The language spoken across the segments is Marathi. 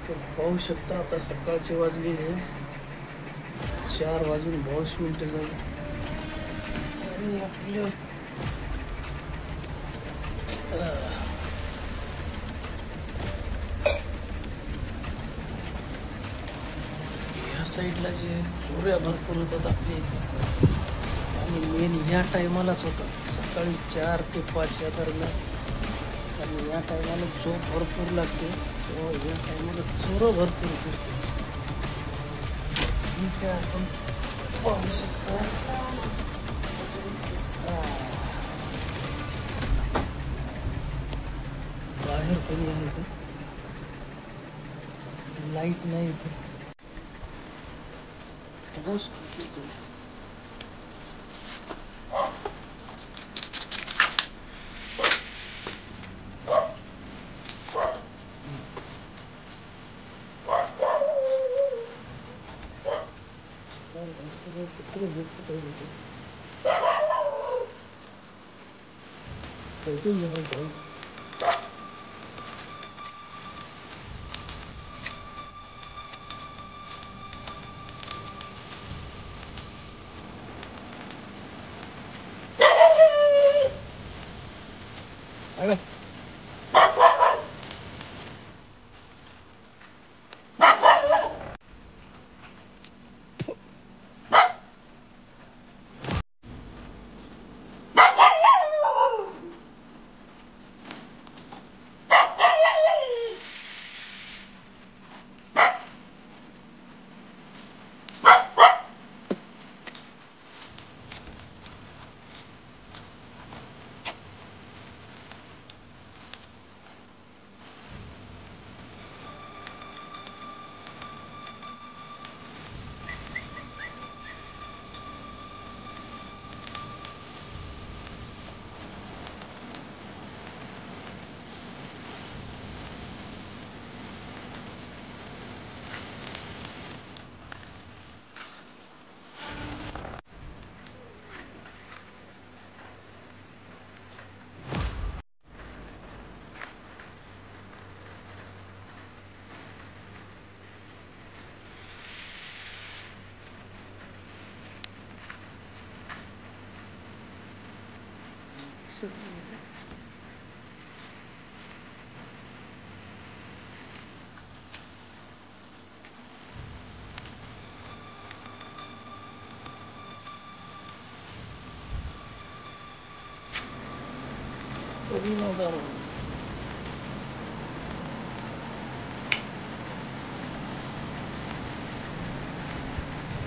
तर पाहू शकता आता सकाळचे वाजलेले 4:22 झाले आणि आपले या साईडला जे चोऱ्या भरपूर होतात आपल्या इथे आणि मेन ह्या टायमालाच होतात सकाळी 4 ते 5 या दरम्यान. आणि या टायमाला झोप भरपूर लागते तेव्हा या टायमाला चोरं भरपूर फिरते. ठीक आहे, आपण पाहू शकतो बाहेर कोणी आहे का? लाईट नाही इथे.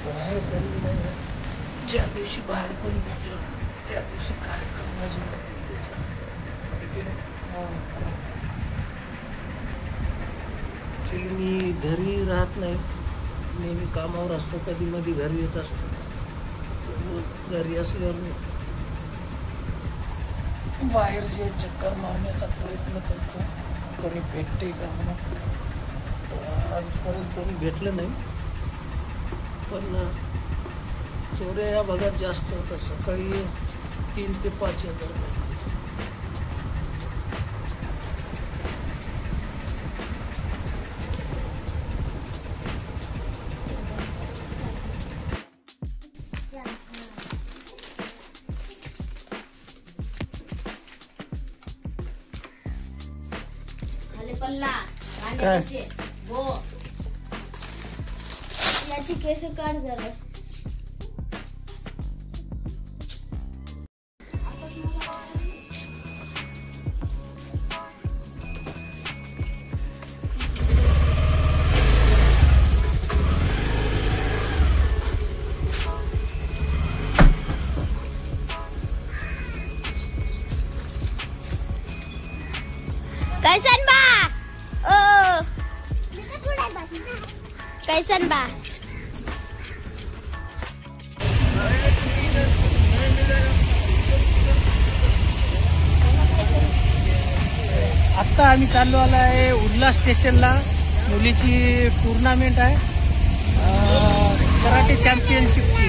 बाहेर कोणी नाही. ज्या दिवशी बाहेर कोणी भेटलं त्या दिवशी कार्यक्रम मजा होतील त्याचा. मी घरी राहत नाही, नेहमी कामावर असतो, कधी मध्ये घरी येत असतो. घरी असल्यावर बाहेर जे चक्कर मारण्याचा प्रयत्न करतो, कोणी भेटते का म्हणून. तर आजपर्यंत कोणी भेटलं नाही, पण चोऱ्या या भागात जास्त होतात सकाळी 3 ते 5 या दरम्यान. याची केस काढ जरा. कैसन बा? ओ कैसन बा? आत्ता आम्ही चाललो आलो आहे उर्ला स्टेशनला. मुलीची टुर्नामेंट आहे कराटे चॅम्पियनशिपची.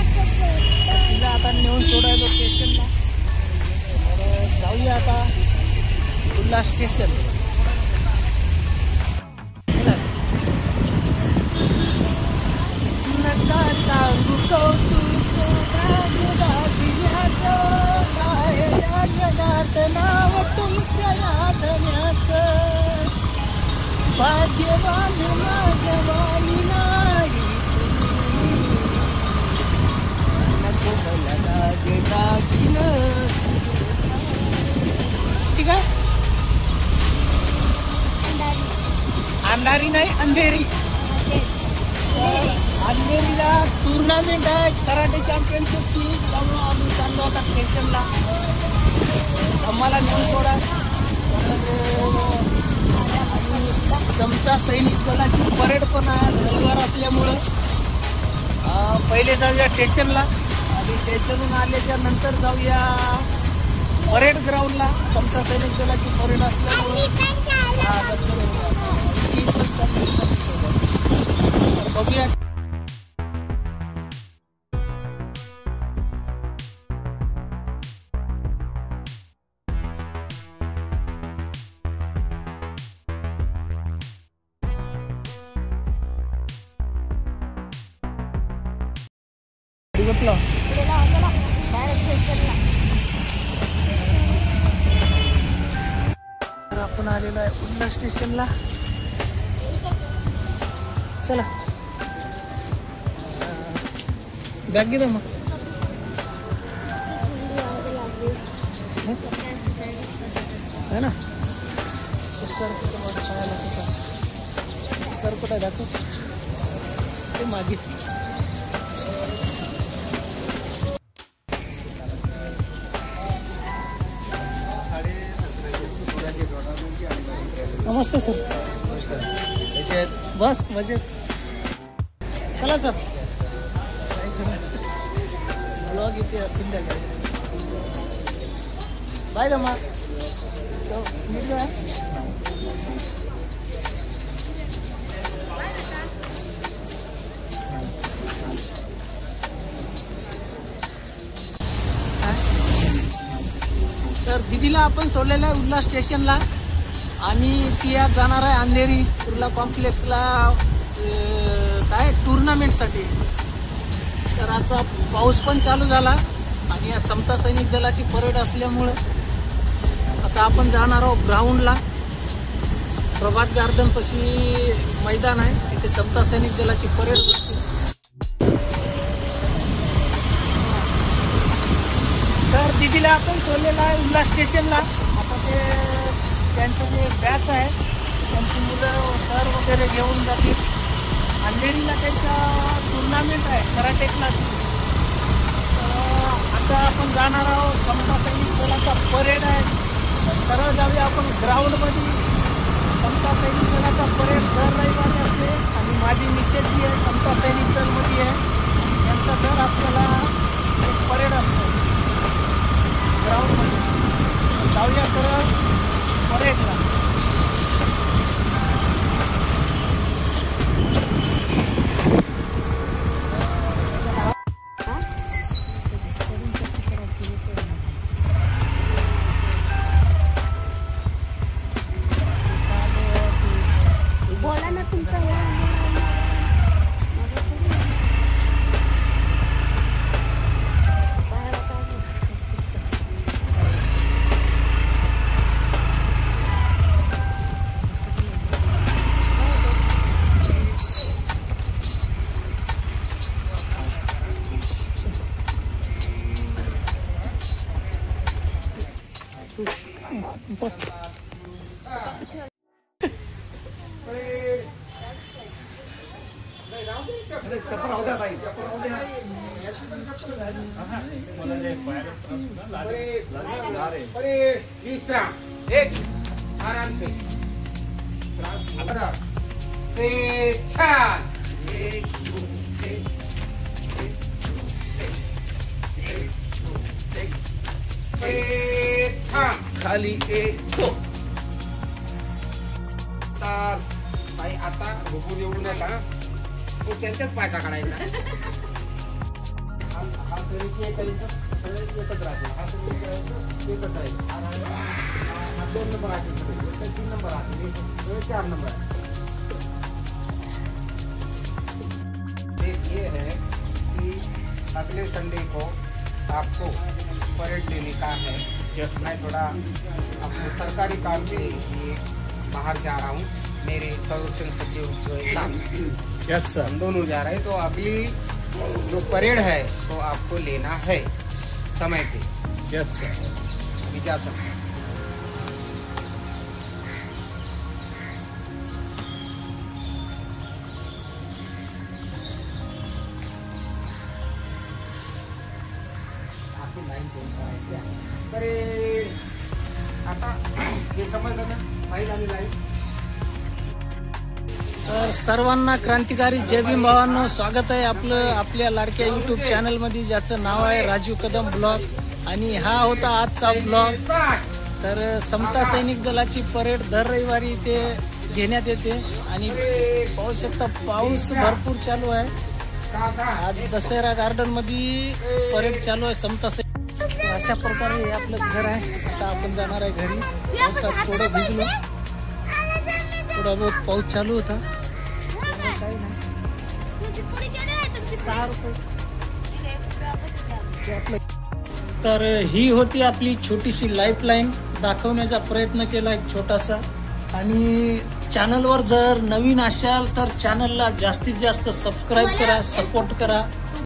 तिला आता नेऊन सोडायला स्टेशनला. जाऊया आता उर्ला स्टेशन. भाग्यवान माझ्यावानी नाही नको मला लागे दागिनं. ठीक आहे. अंधारी नाही अंधेरी. अंधेरीला टुर्नामेंट आहे कराटे चॅम्पियनशिपची, त्यामुळं आम्ही चाललो आता स्टेशनला. आम्हाला नेऊन सोडा. समता सैनिक दलाची परेड पण आहे रविवार असल्यामुळं. पहिले जाऊया स्टेशनला आणि स्टेशनहून आल्याच्या नंतर जाऊया परेड ग्राउंडला. समता सैनिक दलाची परेड असल्यामुळं बघूया. आपण आलेलो आहे उल्हास स्टेशनला. चला बॅग घे मग. है ना सर कुठं दाखव ते मागे. नमस्ते सर. कसे आहेत? बस मजेत. चला सर ब्लॉग इथे संध्याकाळी. बाय दमा. तर दिदीला आपण सोडलेलं आहे उल्हास स्टेशनला आणि ती आज जाणार आहे अंधेरी कुर्ला कॉम्प्लेक्सला काय टुर्नामेंटसाठी. तर आजचा पाऊस पण चालू झाला आणि या समता सैनिक दलाची परेड असल्यामुळं आता आपण जाणार आहोत ग्राउंडला. प्रभात गार्डनपाशी मैदान आहे, तिथे समता सैनिक दलाची परेड होती. तर दिदीला आपण सोडलेलं आहे उल्हास स्टेशनला. आता ते त्यांचं जे बॅच आहे त्यांची मुलं सर वगैरे घेऊन जातील. अंधेरीला त्यांचा टुर्नामेंट आहे कराटे क्लास. आता आपण जाणार आहोत. समता सैनिक दलाचा परेड आहे. सरळ जाऊया आपण ग्राउंडमध्ये. समता सैनिक दलाचा परेड दर रविवारी असते आणि माझी मिसेस जी आहे समता सैनिक दलमध्ये आहे. त्यांचा दर आपल्याला एक परेड असतो ग्राउंडमध्ये. जाऊया सरळ परेडला. बोला ना तुमचा विश्राम एक आराम से खाली एक तो. बाई आता भूकून येऊ नका. तो त्यांच्याच पायचा काढायचा. हा तरीके एकच राहतो. हा तरी एकच राहील. हा 2 नंबर आहे. 3 नंबर आहे. 4 नंबर आहे. ये है कि अगले संडे को आपको परेड लेने का है. मैं थोड़ा अपने सरकारी काम के लिए बाहर जा रहा हूँ. मेरे संरक्षण सचिव के साथ। Yes sir. हम दोनों जा रहे हैं, तो अभी जो परेड है तो आपको लेना है समय पे। Yes sir. अभी जा सकते हैं। आपकी लाईन कोणता आहे त्या? परेड आता हे समजलं ना, फाईल आणि लाईन. तर सर्वांना क्रांतिकारी जय भीम भावांनो, स्वागत आहे आपलं आपल्या लाडक्या यूट्यूब चॅनलमध्ये, ज्याचं नाव आहे राजू कदम ब्लॉग. आणि हा होता आजचा ब्लॉग. तर समता सैनिक दलाची परेड दर रविवारी इथे घेण्यात येते आणि पाहू शकता पाऊस भरपूर चालू आहे. आज दशहरा गार्डन मध्ये परेड चालू आहे समता सैनिक. अशा प्रकारे हे आपलं घर आहे. आता आपण जाणार आहे घरी. पावसात थोडं भिजलो, थोडा बहुत पाऊस चालू होता. काही नाही. 6 रुपये. तर ही होती आपली छोटीशी लाईफलाईन. दाखवण्याचा प्रयत्न केला एक छोटासा. आणि चॅनलवर जर नवीन असाल तर चॅनलला जास्तीत जास्त सबस्क्राईब करा, सपोर्ट करा.